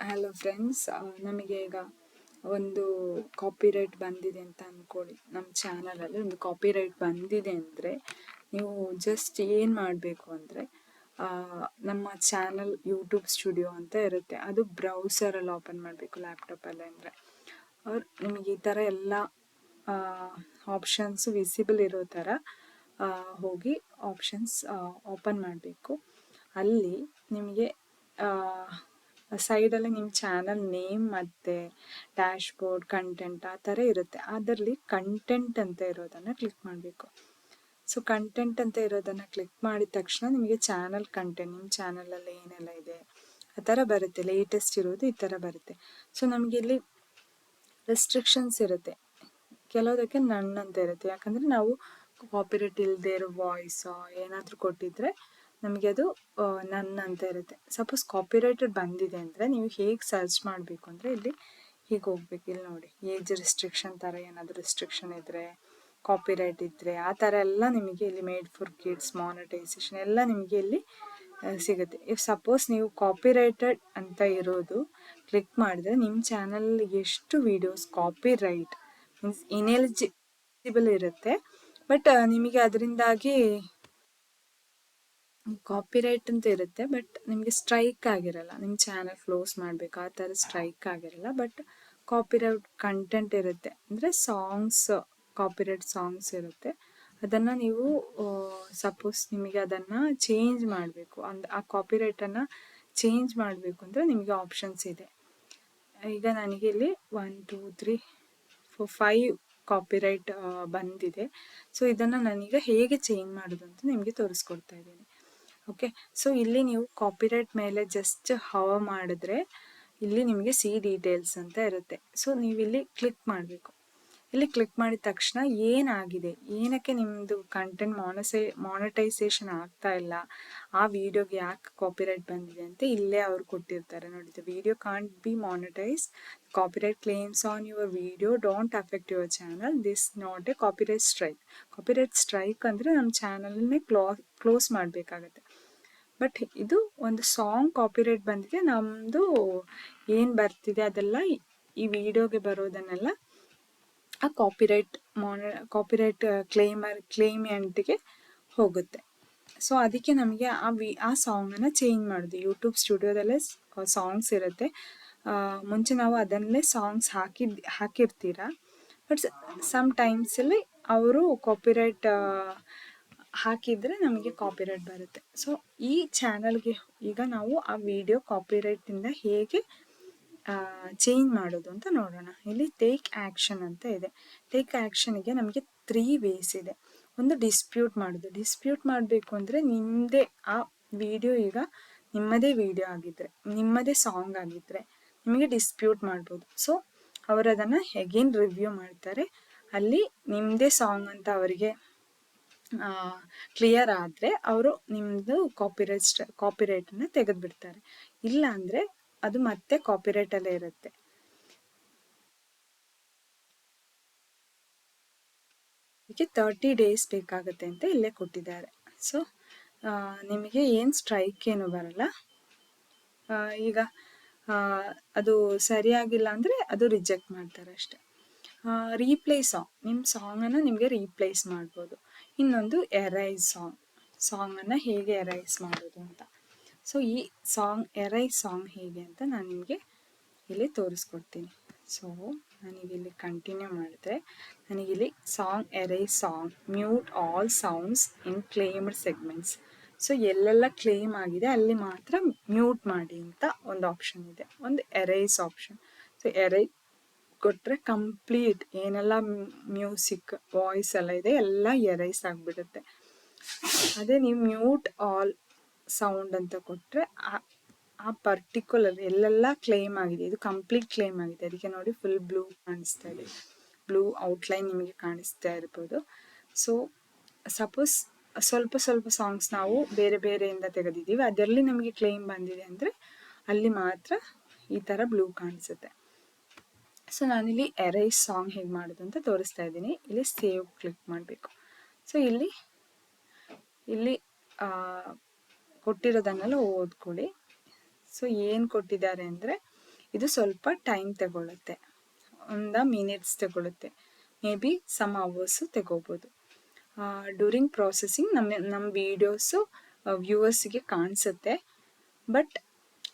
Hello friends, ನಮಗೆ ಈಗ ಒಂದು ಕಾಪಿರೈಟ್ ಬಂದಿದೆ ಅಂತ ಅಂದ್ಕೊಳ್ಳಿ. ನಮ್ಮ ಚಾನಲಲ್ಲಿ ಒಂದು ಕಾಪಿರೈಟ್ ಬಂದಿದೆ ಅಂದರೆ ನೀವು ಜಸ್ಟ್ ಏನು ಮಾಡಬೇಕು ಅಂದರೆ ನಮ್ಮ ಚಾನಲ್ ಯೂಟ್ಯೂಬ್ ಸ್ಟುಡಿಯೋ ಅಂತ ಇರುತ್ತೆ. ಅದು ಬ್ರೌಸರಲ್ಲಿ ಓಪನ್ ಮಾಡಬೇಕು ಲ್ಯಾಪ್ಟಾಪಲ್ಲಿ. ಅಂದರೆ ಅವ್ರು ನಿಮಗೆ ಈ ಥರ ಎಲ್ಲ ಆಪ್ಷನ್ಸು ವಿಸಿಬಲ್ ಇರೋ ಥರ ಹೋಗಿ ಆಪ್ಷನ್ಸ್ ಓಪನ್ ಮಾಡಬೇಕು. ಅಲ್ಲಿ ನಿಮಗೆ ಸೈಡಲ್ಲಿ ನಿಮ್ಮ ಚಾನಲ್ ನೇಮ್ ಮತ್ತು ಡ್ಯಾಶ್ ಬೋರ್ಡ್ ಕಂಟೆಂಟ್ ಆ ಥರ ಇರುತ್ತೆ. ಅದರಲ್ಲಿ ಕಂಟೆಂಟ್ ಅಂತ ಇರೋದನ್ನು ಕ್ಲಿಕ್ ಮಾಡಬೇಕು. ಸೊ ಕಂಟೆಂಟ್ ಅಂತ ಇರೋದನ್ನು ಕ್ಲಿಕ್ ಮಾಡಿದ ತಕ್ಷಣ ನಿಮಗೆ ಚಾನಲ್ ಕಂಟೆಂಟ್, ನಿಮ್ಮ ಚಾನಲಲ್ಲಿ ಏನೆಲ್ಲ ಇದೆ ಆ ಥರ ಬರುತ್ತೆ. ಲೇಟೆಸ್ಟ್ ಇರೋದು ಈ ಥರ ಬರುತ್ತೆ. ಸೊ ನಮಗೆ ಇಲ್ಲಿ ರೆಸ್ಟ್ರಿಕ್ಷನ್ಸ್ ಇರುತ್ತೆ. ಕೆಲವುದಕ್ಕೆ ನನ್ ಅಂತ ಇರುತ್ತೆ. ಯಾಕಂದರೆ ನಾವು ಕಾಪಿರೈಟ್ ಇಲ್ಲದೆ ಇರೋ ವಾಯ್ಸೋ ಏನಾದರೂ ಕೊಟ್ಟಿದ್ರೆ ನಮಗೆ ಅದು ನನ್ ಅಂತ ಇರುತ್ತೆ. ಸಪೋಸ್ ಕಾಪಿರೈಟೆಡ್ ಬಂದಿದೆ ಅಂದರೆ ನೀವು ಹೇಗೆ ಸರ್ಚ್ ಮಾಡಬೇಕು ಅಂದರೆ ಇಲ್ಲಿ ಹೀಗೆ ಹೋಗ್ಬೇಕು. ಇಲ್ಲಿ ನೋಡಿ, ಏಜ್ ರೆಸ್ಟ್ರಿಕ್ಷನ್ ಥರ ಏನಾದರೂ ರೆಸ್ಟ್ರಿಕ್ಷನ್ ಇದ್ದರೆ, ಕಾಪಿರೈಟ್ ಇದ್ದರೆ ಆ ಥರ ಎಲ್ಲ ನಿಮಗೆ ಇಲ್ಲಿ ಮೇಡ್ ಫಾರ್ ಕಿಡ್ಸ್, ಮಾನಿಟೈಸೇಷನ್ ಎಲ್ಲ ನಿಮಗೆ ಇಲ್ಲಿ ಸಿಗುತ್ತೆ. ಇಫ್ ಸಪೋಸ್ ನೀವು ಕಾಪಿರೈಟೆಡ್ ಅಂತ ಇರೋದು ಕ್ಲಿಕ್ ಮಾಡಿದ್ರೆ ನಿಮ್ಮ ಚಾನಲ್ ಎಷ್ಟು ವೀಡಿಯೋಸ್ ಕಾಪಿರೈಟ್ ಮೀನ್ಸ್ ಇನೆಲಿಜಿಬಲ್ ಇರುತ್ತೆ. ಬಟ್ ನಿಮಗೆ ಅದರಿಂದಾಗಿ ಕಾಪಿರೈಟ್ ಅಂತ ಇರುತ್ತೆ, ಬಟ್ ನಿಮಗೆ ಸ್ಟ್ರೈಕ್ ಆಗಿರಲ್ಲ. ನಿಮ್ಮ ಚಾನಲ್ ಕ್ಲೋಸ್ ಮಾಡಬೇಕು ಆ ಥರ ಸ್ಟ್ರೈಕ್ ಆಗಿರಲ್ಲ. ಬಟ್ ಕಾಪಿರೈಟ್ ಕಂಟೆಂಟ್ ಇರುತ್ತೆ. ಅಂದರೆ ಸಾಂಗ್ಸ್, ಕಾಪಿರೈಟ್ ಸಾಂಗ್ಸ್ ಇರುತ್ತೆ. ಅದನ್ನು ನೀವು ಸಪೋಸ್ ನಿಮಗೆ ಅದನ್ನು ಚೇಂಜ್ ಮಾಡಬೇಕು ಆ ಕಾಪಿರೈಟನ್ನು ಚೇಂಜ್ ಮಾಡಬೇಕು ಅಂದರೆ ನಿಮಗೆ ಆಪ್ಷನ್ಸ್ ಇದೆ. ಈಗ ನನಗೆ ಇಲ್ಲಿ 1 2 3 4 5 ಕಾಪಿರೈಟ್ ಬಂದಿದೆ. ಸೊ ಇದನ್ನು ನಾನೀಗ ಹೇಗೆ ಚೇಂಜ್ ಮಾಡೋದು ಅಂತ ನಿಮಗೆ ತೋರಿಸ್ಕೊಡ್ತಾ ಇದ್ದೀನಿ. ಓಕೆ, ಸೊ ಇಲ್ಲಿ ನೀವು ಕಾಪಿರೈಟ್ ಮೇಲೆ ಜಸ್ಟ್ ಮಾಡಿದ್ರೆ ಇಲ್ಲಿ ನಿಮಗೆ ಸಿ ಡೀಟೇಲ್ಸ್ ಅಂತ ಇರುತ್ತೆ. ಸೊ ನೀವು ಇಲ್ಲಿ ಕ್ಲಿಕ್ ಮಾಡಬೇಕು. ಇಲ್ಲಿ ಕ್ಲಿಕ್ ಮಾಡಿದ ತಕ್ಷಣ ಏನಾಗಿದೆ, ಏನಕ್ಕೆ ನಿಮ್ಮದು ಕಂಟೆಂಟ್ ಮಾನಿಟೈಸೇಷನ್ ಆಗ್ತಾ ಇಲ್ಲ, ಆ ವಿಡಿಯೋಗೆ ಯಾಕೆ ಕಾಪಿರೈಟ್ ಬಂದಿದೆ ಅಂತ ಇಲ್ಲೇ ಅವ್ರು ಕೊಟ್ಟಿರ್ತಾರೆ ನೋಡಿ. The video can't be monetise, copyright claims on your video don't affect your channel, this not a copyright strike. Copyright strike ಅಂದರೆ ನಮ್ಮ ಚಾನಲ್ನೇ ಕ್ಲೋಸ್ ಮಾಡಬೇಕಾಗತ್ತೆ. ಬಟ್ ಇದು ಒಂದು ಸಾಂಗ್ ಕಾಪಿರೈಟ್ ಬಂದಿದೆ, ನಮ್ಮದು ಏನು ಬರ್ತಿದೆ ಅದೆಲ್ಲ ಈ ವಿಡಿಯೋಗೆ ಬರೋದನ್ನೆಲ್ಲ ಆ ಕಾಪಿರೈಟ್ ಕ್ಲೇಮಿಯಂಟ್ಗೆ ಹೋಗುತ್ತೆ. ಸೊ ಅದಕ್ಕೆ ನಮಗೆ ಆ ಸಾಂಗನ್ನು ಚೇಂಜ್ ಮಾಡೋದು. ಯೂಟ್ಯೂಬ್ ಸ್ಟುಡಿಯೋದಲ್ಲೇ ಸಾಂಗ್ಸ್ ಇರುತ್ತೆ. ಮುಂಚೆ ನಾವು ಅದನ್ನೇ ಸಾಂಗ್ಸ್ ಹಾಕಿರ್ತೀರ. ಬಟ್ ಸಮ್ ಟೈಮ್ಸಲ್ಲಿ ಅವರು ಕಾಪಿರೈಟ್ ಹಾಕಿದರೆ ನಮಗೆ ಕಾಪಿರೈಟ್ ಬರುತ್ತೆ. ಸೊ ಈ ಚಾನಲ್ಗೆ ಈಗ ನಾವು ಆ ವಿಡಿಯೋ ಕಾಪಿರೈಟಿಂದ ಹೇಗೆ ಚೇಂಜ್ ಮಾಡೋದು ಅಂತ ನೋಡೋಣ. ಇಲ್ಲಿ ಟೇಕ್ ಆ್ಯಕ್ಷನ್ ಅಂತ ಇದೆ. ಟೇಕ್ ಆ್ಯಕ್ಷನ್ಗೆ ನಮಗೆ 3 ವೇಸ್ ಇದೆ. ಒಂದು ಡಿಸ್ಪ್ಯೂಟ್ ಮಾಡೋದು. ಡಿಸ್ಪ್ಯೂಟ್ ಮಾಡಬೇಕು ಅಂದರೆ ನಿಮ್ಮದೇ ಆ ವಿಡಿಯೋ, ಈಗ ನಿಮ್ಮದೇ ವಿಡಿಯೋ ಆಗಿದ್ದರೆ, ನಿಮ್ಮದೇ ಸಾಂಗ್ ಆಗಿದ್ದರೆ ನಿಮಗೆ ಡಿಸ್ಪ್ಯೂಟ್ ಮಾಡ್ಬೋದು. ಸೊ ಅವರು ಅದನ್ನು ಅಗೇನ್ ರಿವ್ಯೂ ಮಾಡ್ತಾರೆ. ಅಲ್ಲಿ ನಿಮ್ಮದೇ ಸಾಂಗ್ ಅಂತ ಅವರಿಗೆ ಕ್ಲಿಯರ್ ಆದರೆ ಅವರು ನಿಮ್ಮದು ಕಾಪಿರೈಟನ್ನು ತೆಗೆದುಬಿಡ್ತಾರೆ. ಇಲ್ಲ ಅಂದರೆ ಅದು ಮತ್ತೆ ಕಾಪಿರೈಟಲ್ಲೇ ಇರುತ್ತೆ. ಇದಕ್ಕೆ 30 days ಬೇಕಾಗುತ್ತೆ ಅಂತ ಇಲ್ಲೇ ಕೊಟ್ಟಿದ್ದಾರೆ. ಸೊ ನಿಮಗೆ ಏನು ಸ್ಟ್ರೈಕ್ ಏನು ಬರಲ್ಲ. ಈಗ ಅದು ಸರಿಯಾಗಿಲ್ಲ ಅಂದರೆ ಅದು ರಿಜೆಕ್ಟ್ ಮಾಡ್ತಾರೆ ಅಷ್ಟೆ. ರೀಪ್ಲೇಸ್ ಸಾಂಗ್, ನಿಮ್ಮ ಸಾಂಗನ್ನು ನಿಮಗೆ ರೀಪ್ಲೇಸ್ ಮಾಡ್ಬೋದು. ಇನ್ನೊಂದು ಎರೈಸ್ ಸಾಂಗನ್ನು ಹೇಗೆ ಎರೈಸ್ ಮಾಡೋದು ಅಂತ. ಸೊ ಈ ಎರೈಸ್ ಸಾಂಗ್ ಹೇಗೆ ಅಂತ ನಾನು ನಿಮಗೆ ಇಲ್ಲಿ ತೋರಿಸ್ಕೊಡ್ತೀನಿ. ಸೊ ನನಗಿಲ್ಲಿ ಕಂಟಿನ್ಯೂ ಮಾಡಿದ್ರೆ ನನಗಿಲ್ಲಿ arise song, mute all sounds ಇನ್ ಕ್ಲೇಮ್ಡ್ ಸೆಗ್ಮೆಂಟ್ಸ್. ಸೊ ಎಲ್ಲೆಲ್ಲ ಕ್ಲೇಮ್ ಆಗಿದೆ ಅಲ್ಲಿ ಮಾತ್ರ ಮ್ಯೂಟ್ ಮಾಡಿ ಅಂತ ಒಂದು ಆಪ್ಷನ್ ಇದೆ, ಒಂದು ಎರೈಸ್ ಆಪ್ಷನ್. ಸೊ ಎರೈಸ್ ಕೊಟ್ಟರೆ ಕಂಪ್ಲೀಟ್ ಏನೆಲ್ಲ ಮ್ಯೂಸಿಕ್, ವಾಯ್ಸ್ ಎಲ್ಲ ಇದೆ ಎಲ್ಲ ಎರೈಸ್ ಆಗಿಬಿಡುತ್ತೆ. ಅದೇ ನೀವು ಮ್ಯೂಟ್ ಆಲ್ ಸೌಂಡ್ ಅಂತ ಕೊಟ್ಟರೆ ಆ ಪರ್ಟಿಕ್ಯುಲರ್ ಎಲ್ಲೆಲ್ಲ ಕ್ಲೇಮ್ ಆಗಿದೆ, ಇದು ಕಂಪ್ಲೀಟ್ ಕ್ಲೇಮ್ ಆಗಿದೆ. ಅದಕ್ಕೆ ನೋಡಿ ಫುಲ್ ಬ್ಲೂ ಕಾಣಿಸ್ತಾ ಇದೆ, ಬ್ಲೂ ಔಟ್ಲೈನ್ ನಿಮಗೆ ಕಾಣಿಸ್ತಾ ಇರ್ಬೋದು. ಸೊ ಸಪೋಸ್ ಸ್ವಲ್ಪ ಸಾಂಗ್ಸ್ ನಾವು ಬೇರೆಯಿಂದ ತೆಗೆದಿದ್ದೀವಿ, ಅದರಲ್ಲಿ ನಮಗೆ ಕ್ಲೇಮ್ ಬಂದಿದೆ ಅಂದರೆ ಅಲ್ಲಿ ಮಾತ್ರ ಈ ಥರ ಬ್ಲೂ ಕಾಣಿಸುತ್ತೆ. ಸೊ ನಾನಿಲ್ಲಿ ಎರೈಸ್ ಸಾಂಗ್ ಹೇಗೆ ಮಾಡೋದು ಅಂತ ತೋರಿಸ್ತಾ ಇದ್ದೀನಿ. ಇಲ್ಲಿ ಸೇವ್ ಕ್ಲಿಕ್ ಮಾಡಬೇಕು. ಸೊ ಇಲ್ಲಿ ಕೊಟ್ಟಿರೋದನ್ನೆಲ್ಲ ಓದ್ಕೊಳ್ಳಿ. ಸೊ ಏನು ಕೊಟ್ಟಿದ್ದಾರೆ ಅಂದರೆ ಇದು ಸ್ವಲ್ಪ ಟೈಮ್ ತಗೊಳುತ್ತೆ, ಮಿನಿಟ್ಸ್ ತಗೊಳುತ್ತೆ, ಮೇ ಬಿ ಸಮ್ ಅವರ್ಸು ತಗೋಬೋದು. ಡ್ಯೂರಿಂಗ್ ಪ್ರಾಸೆಸಿಂಗ್ ನಮ್ಮ ವೀಡಿಯೋಸು ವ್ಯೂವರ್ಸಿಗೆ ಕಾಣಿಸುತ್ತೆ, ಬಟ್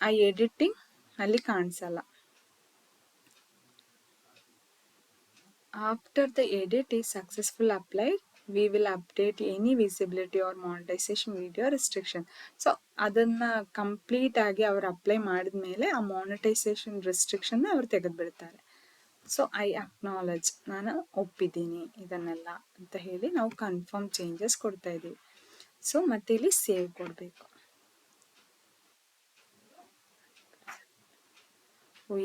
ಆ ಎಡಿಟಿಂಗ್ ಅಲ್ಲಿ ಕಾಣಿಸಲ್ಲ. After the edit is successfully applied, we will update any visibility or monetization video restriction. So ಅದನ್ನು ಕಂಪ್ಲೀಟ್ ಆಗಿ ಅವ್ರು ಅಪ್ಲೈ ಮಾಡಿದ್ಮೇಲೆ ಆ ಮಾನಿಟೈಸೇಷನ್ ರೆಸ್ಟ್ರಿಕ್ಷನ್ನ ಅವ್ರು ತೆಗೆದುಬಿಡ್ತಾರೆ. ಸೊ ಐ ಅಕ್ನಾಲೆಜ್, ನಾನು ಒಪ್ಪಿದ್ದೀನಿ ಇದನ್ನೆಲ್ಲ ಅಂತ ಹೇಳಿ ನಾವು ಕನ್ಫರ್ಮ್ ಚೇಂಜಸ್ ಕೊಡ್ತಾ ಇದ್ದೀವಿ. ಸೊ ಮತ್ತೆ ಇಲ್ಲಿ ಸೇವ್ ಕೊಡಬೇಕು.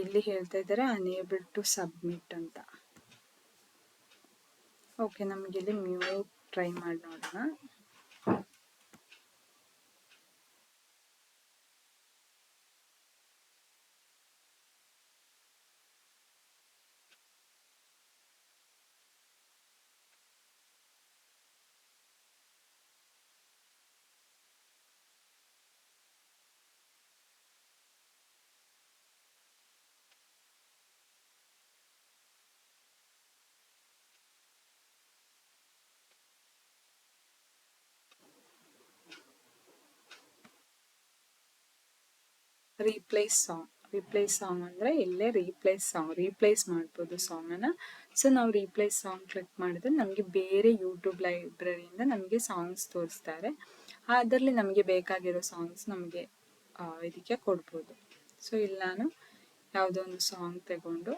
ಇಲ್ಲಿ ಹೇಳ್ತಾ ಇದ್ದಾರೆ ಅನೇಬಲ್ ಟು ಸಬ್ಮಿಟ್ ಅಂತ. ಓಕೆ, ನಮಗೆ ಇಲ್ಲಿ ಮ್ಯೂಟ್ ಟ್ರೈ ಮಾಡಿ ನೋಡೋಣ. ರೀಪ್ಲೇಸ್ ಸಾಂಗ್ ಅಂದರೆ ಇಲ್ಲೇ ರೀಪ್ಲೇಸ್ ಮಾಡ್ಬೋದು ಸಾಂಗನ್ನು. ಸೊ ನಾವು ರೀಪ್ಲೇಸ್ ಸಾಂಗ್ ಕ್ಲಿಕ್ ಮಾಡಿದ್ರೆ ನಮಗೆ ಬೇರೆ ಯೂಟ್ಯೂಬ್ ಲೈಬ್ರರಿಯಿಂದ ನಮಗೆ ಸಾಂಗ್ಸ್ ತೋರಿಸ್ತಾರೆ. ಅದರಲ್ಲಿ ನಮಗೆ ಬೇಕಾಗಿರೋ ಸಾಂಗ್ಸ್ ನಮಗೆ ಇದಕ್ಕೆ ಕೊಡ್ಬೋದು. ಸೊ ಇಲ್ಲಿ ನಾನು ಯಾವುದೋ ಒಂದು ಸಾಂಗ್ ತಗೊಂಡು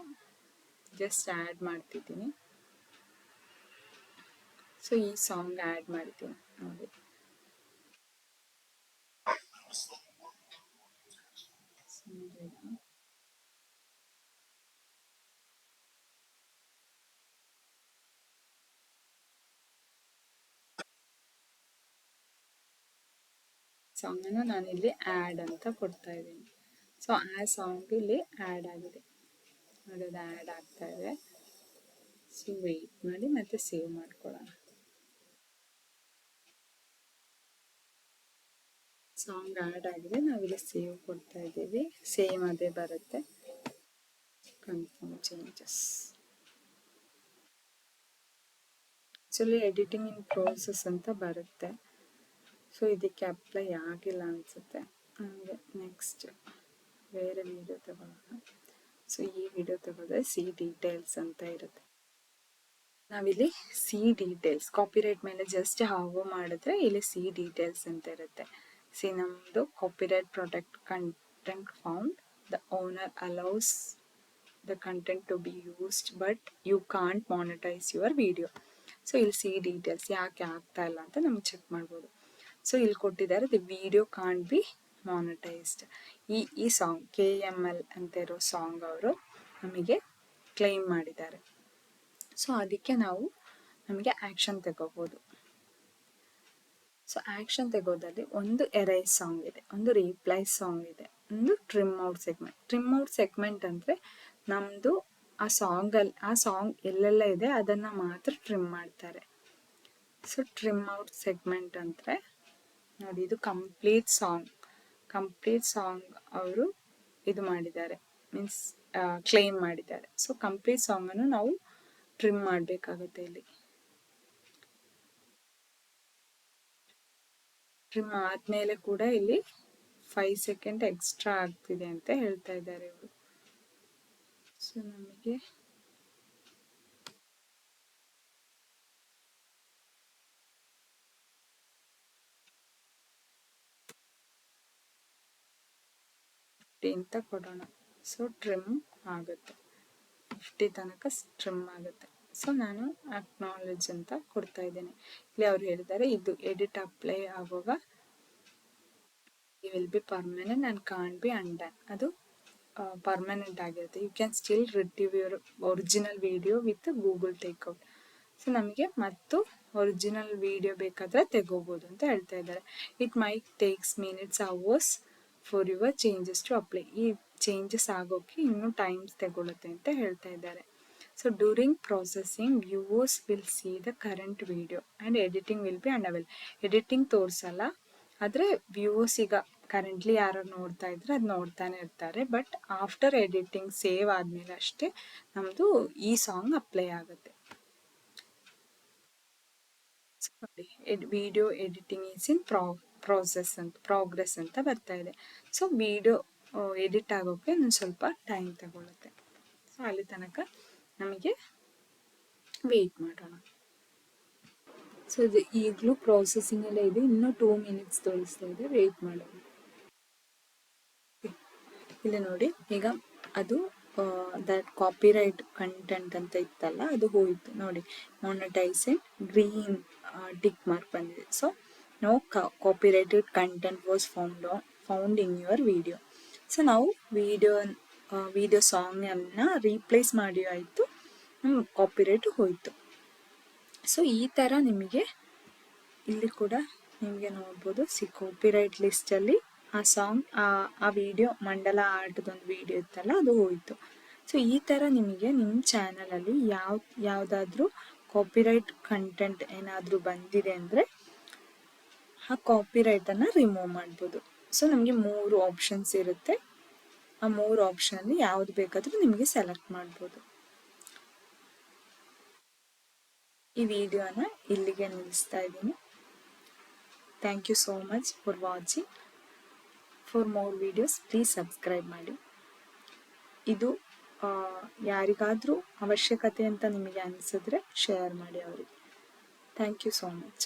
ಜಸ್ಟ್ ಆ್ಯಡ್ ಮಾಡ್ತಿದ್ದೀನಿ. ಸೊ ಈ ಸಾಂಗ್ ಆ್ಯಡ್ ಮಾಡ್ತೀನಿ ನೋಡಿ. ಸಾಂಗನ್ನು ನಾನಿಲ್ಲಿ ಆ್ಯಡ್ ಅಂತ ಕೊಡ್ತಾ ಇದ್ದೀನಿ. ಸೊ ಆ ಸಾಂಗ್ ಇಲ್ಲಿ ಆ್ಯಡ್ ಆಗಿದೆ ನೋಡಿ, ಅದು ಆ್ಯಡ್ ಆಗ್ತಾ ಇದೆ. ಸೊ ವೆಯ್ಟ್ ಮಾಡಿ ಮತ್ತೆ ಸೇವ್ ಮಾಡ್ಕೊಳ್ಳೋಣ. ಸಾಂಗ್ ಆ್ಯಡ್ ಆಗಿದೆ, ನಾವಿಲ್ಲಿ ಸೇವ್ ಕೊಡ್ತಾ ಇದ್ದೀವಿ. ಸೇಮ್ ಅದೇ ಬರುತ್ತೆ. Confirm changes. ಆ್ಯಕ್ಚುಲಿ ಎಡಿಟಿಂಗ್ ಇನ್ ಪ್ರೋಸೆಸ್ ಅಂತ ಬರುತ್ತೆ. ಸೊ ಇದಕ್ಕೆ ಅಪ್ಲೈ ಆಗಿಲ್ಲ ಅನಿಸುತ್ತೆ ನನಗೆ. ನೆಕ್ಸ್ಟ್ ಬೇರೆ ವಿಡಿಯೋ ತಗೊಳ್ಳೋಣ. ಸೊ ಈ ವಿಡಿಯೋ ತಗೊಂಡ್ರೆ ಸಿ ಡೀಟೇಲ್ಸ್ ಅಂತ ಇರುತ್ತೆ. ನಾವಿಲ್ಲಿ ಸಿ ಡೀಟೇಲ್ಸ್ ಕಾಪಿರೈಟ್ ಮೇಲೆ ಜಸ್ಟ್ ಹಾವು ಮಾಡಿದ್ರೆ ಇಲ್ಲಿ ಸಿ ಡೀಟೇಲ್ಸ್ ಅಂತ ಇರುತ್ತೆ. ಸಿ ನಮ್ಮದು copyright protect content found, the owner allows the content to be used but you can't monetise your video. So ಇಲ್ಲಿ ಸಿ ಡೀಟೇಲ್ಸ್ ಯಾಕೆ ಆಗ್ತಾ ಇಲ್ಲ ಅಂತ ನಮ್ಗೆ ಚೆಕ್ ಮಾಡ್ಬೋದು. ಸೊ ಇಲ್ಲಿ ಕೊಟ್ಟಿದ್ದಾರೆ ದಿ ವಿಡಿಯೋ ಕಾಂಟ್ ಬಿ ಮಾನಿಟೈಸ್ಡ್. ಈ ಸಾಂಗ್ KML ಅಂತ ಇರೋ ಸಾಂಗ್ ಅವರು ನಮಗೆ ಕ್ಲೈಮ್ ಮಾಡಿದ್ದಾರೆ. ಸೊ ಅದಕ್ಕೆ ನಮಗೆ ಆ್ಯಕ್ಷನ್ ತಗೋಬೋದು. ಸೊ ಆ್ಯಕ್ಷನ್ ತೆಗೋದಲ್ಲಿ ಒಂದು ಎರೇಸ್ ಸಾಂಗ್ ಇದೆ, ಒಂದು ರೀಪ್ಲೇಸ್ ಸಾಂಗ್ ಇದೆ, ಒಂದು ಟ್ರಿಮ್ ಔಟ್ ಸೆಗ್ಮೆಂಟ್ ಅಂದರೆ ನಮ್ಮದು ಆ ಸಾಂಗ್ ಎಲ್ಲೆಲ್ಲ ಇದೆ ಅದನ್ನು ಮಾತ್ರ ಟ್ರಿಮ್ ಮಾಡ್ತಾರೆ. ಸೊ ಟ್ರಿಮ್ ಔಟ್ ಸೆಗ್ಮೆಂಟ್ ಅಂದರೆ ನೋಡಿ, ಇದು ಕಂಪ್ಲೀಟ್ ಸಾಂಗ್ ಅವರು ಇದು ಮಾಡಿದ್ದಾರೆ, ಮೀನ್ಸ್ ಕ್ಲೇಮ್ ಮಾಡಿದ್ದಾರೆ. ಸೊ ಕಂಪ್ಲೀಟ್ ಸಾಂಗನ್ನು ನಾವು ಟ್ರಿಮ್ ಮಾಡಬೇಕಾಗುತ್ತೆ. ಇಲ್ಲಿ ಟ್ರಿಮ್ ಆದಮೇಲೆ ಕೂಡ ಇಲ್ಲಿ 5 ಸೆಕೆಂಡ್ ಎಕ್ಸ್ಟ್ರಾ ಆಗ್ತಿದೆ ಅಂತ ಹೇಳ್ತಾ ಇದ್ದಾರೆ ಇವರು. ಸೊ ನಮಗೆ ಅಂತ ಕೊಡೋಣ. ಸೊ ಟ್ರಿಮ್ ಆಗುತ್ತೆ, 50 ತನಕ ಟ್ರಿಮ್ ಆಗುತ್ತೆ. ಸೊ ನಾನು ಅಕ್ನಾಲೆಜ್ ಅಂತ ಕೊಡ್ತಾ ಇದ್ದೇನೆ. ಇಲ್ಲಿ ಅವ್ರು ಹೇಳಿದ್ದಾರೆ ಇದು ಎಡಿಟ್ ಅಪ್ಲೈ ಆಗುವಾಗ will be permanent and can't be undone. ಅದು ಪರ್ಮನೆಂಟ್ ಆಗಿರುತ್ತೆ. You can still retrieve your original video with Google Takeout. So ನಮಗೆ ಮತ್ತು ಒರಿಜಿನಲ್ ವಿಡಿಯೋ ಬೇಕಾದರೆ ತೆಗೋಬೋದು ಅಂತ ಹೇಳ್ತಾ ಇದ್ದಾರೆ. It might takes minutes hours for your changes to apply. ಈ ಚೇಂಜಸ್ ಆಗೋಕ್ಕೆ ಇನ್ನೂ ಟೈಮ್ಸ್ ತಗೊಳುತ್ತೆ ಅಂತ ಹೇಳ್ತಾ ಇದ್ದಾರೆ. So during processing viewers will see the current video and editing will be ಅನ್ಅವೈಲ್. Editing ತೋರಿಸಲ್ಲ, ಆದರೆ ವ್ಯೂವರ್ಸ್ ಈಗ ಕರೆಂಟ್ಲಿ ಯಾರು ನೋಡ್ತಾ ಇದ್ರೆ ಅದು ನೋಡ್ತಾನೆ ಇರ್ತಾರೆ. ಬಟ್ ಆಫ್ಟರ್ ಎಡಿಟಿಂಗ್ ಸೇವ್ ಆದಮೇಲೆ ಅಷ್ಟೇ ನಮ್ಮದು ಈ ಸಾಂಗ್ ಅಪ್ಲೈ ಆಗುತ್ತೆ. ನೋಡಿ, video editing is in progress ಅಂತ ಬರ್ತಾ ಇದೆ. ಸೊ ವಿಡಿಯೋ ಎಡಿಟ್ ಆಗೋಕ್ಕೆ ಒಂದು ಸ್ವಲ್ಪ ಟೈಮ್ ತಗೊಳುತ್ತೆ. ಸೊ ಅಲ್ಲಿ ತನಕ ನಮಗೆ ವೆಯ್ಟ್ ಮಾಡೋಣ. ಸೊ ಇದು ಈಗಲೂ ಪ್ರೊಸೆಸಿಂಗ್ ಎಲ್ಲ ಇದೆ, ಇನ್ನೂ 2 ಮಿನಿಟ್ಸ್ ತೋರಿಸ್ತಾ ಇದೆ, ವೆಯ್ಟ್ ಮಾಡೋಣ. ಇಲ್ಲಿ ನೋಡಿ, ಈಗ ಅದು ದಟ್ ಕಾಪಿರೈಟ್ ಕಂಟೆಂಟ್ ಅಂತ ಇತ್ತಲ್ಲ, ಅದು ಹೋಯಿತು ನೋಡಿ. ಮೊನಟೈಸೇಷನ್ ಗ್ರೀನ್ ಟಿಕ್ ಮಾರ್ಕ್ ಬಂದಿದೆ. So no copyrighted content was found in your video. So ನಾವು ವಿಡಿಯೋ ಸಾಂಗನ್ನು ರೀಪ್ಲೇಸ್ ಮಾಡಿ ಆಯಿತು, ಕಾಪಿರೈಟ್ ಹೋಯಿತು. ಸೊ ಈ ಥರ ನಿಮಗೆ ಇಲ್ಲಿ ಕೂಡ ನಿಮಗೆ ನೋಡ್ಬೋದು, ಕಾಪಿರೈಟ್ ಲಿಸ್ಟಲ್ಲಿ ಆ ಸಾಂಗ್ ಆ ವಿಡಿಯೋ ಮಂಡಲ ಆರ್ಟ್ದೊಂದು ವಿಡಿಯೋ ಇತ್ತಲ್ಲ, ಅದು ಹೋಯಿತು. ಸೊ ಈ ಥರ ನಿಮಗೆ ನಿಮ್ಮ ಚಾನಲಲ್ಲಿ ಯಾವುದಾದ್ರೂ ಕಾಪಿರೈಟ್ ಕಂಟೆಂಟ್ ಏನಾದರೂ ಬಂದಿದೆ ಅಂದರೆ ಆ ಕಾಪಿರೈಟನ್ನು ರಿಮೂವ್ ಮಾಡ್ಬೋದು. ಸೊ ನಮಗೆ 3 ಆಪ್ಷನ್ಸ್ ಇರುತ್ತೆ. ಆ 3 ಆಪ್ಷನಲ್ಲಿ ಯಾವುದು ಬೇಕಾದರೂ ನಿಮಗೆ ಸೆಲೆಕ್ಟ್ ಮಾಡ್ಬೋದು. ಈ ವಿಡಿಯೋನ ಇಲ್ಲಿಗೆ ನಿಲ್ಲಿಸ್ತಾ ಇದ್ದೀನಿ. Thank you so much for watching. For more videos please subscribe ಮಾಡಿ. ಇದು ಯಾರಿಗಾದರೂ ಅವಶ್ಯಕತೆ ಅಂತ ನಿಮಗೆ ಅನಿಸಿದ್ರೆ ಶೇರ್ ಮಾಡಿ ಅವರಿಗೆ. Thank you so much.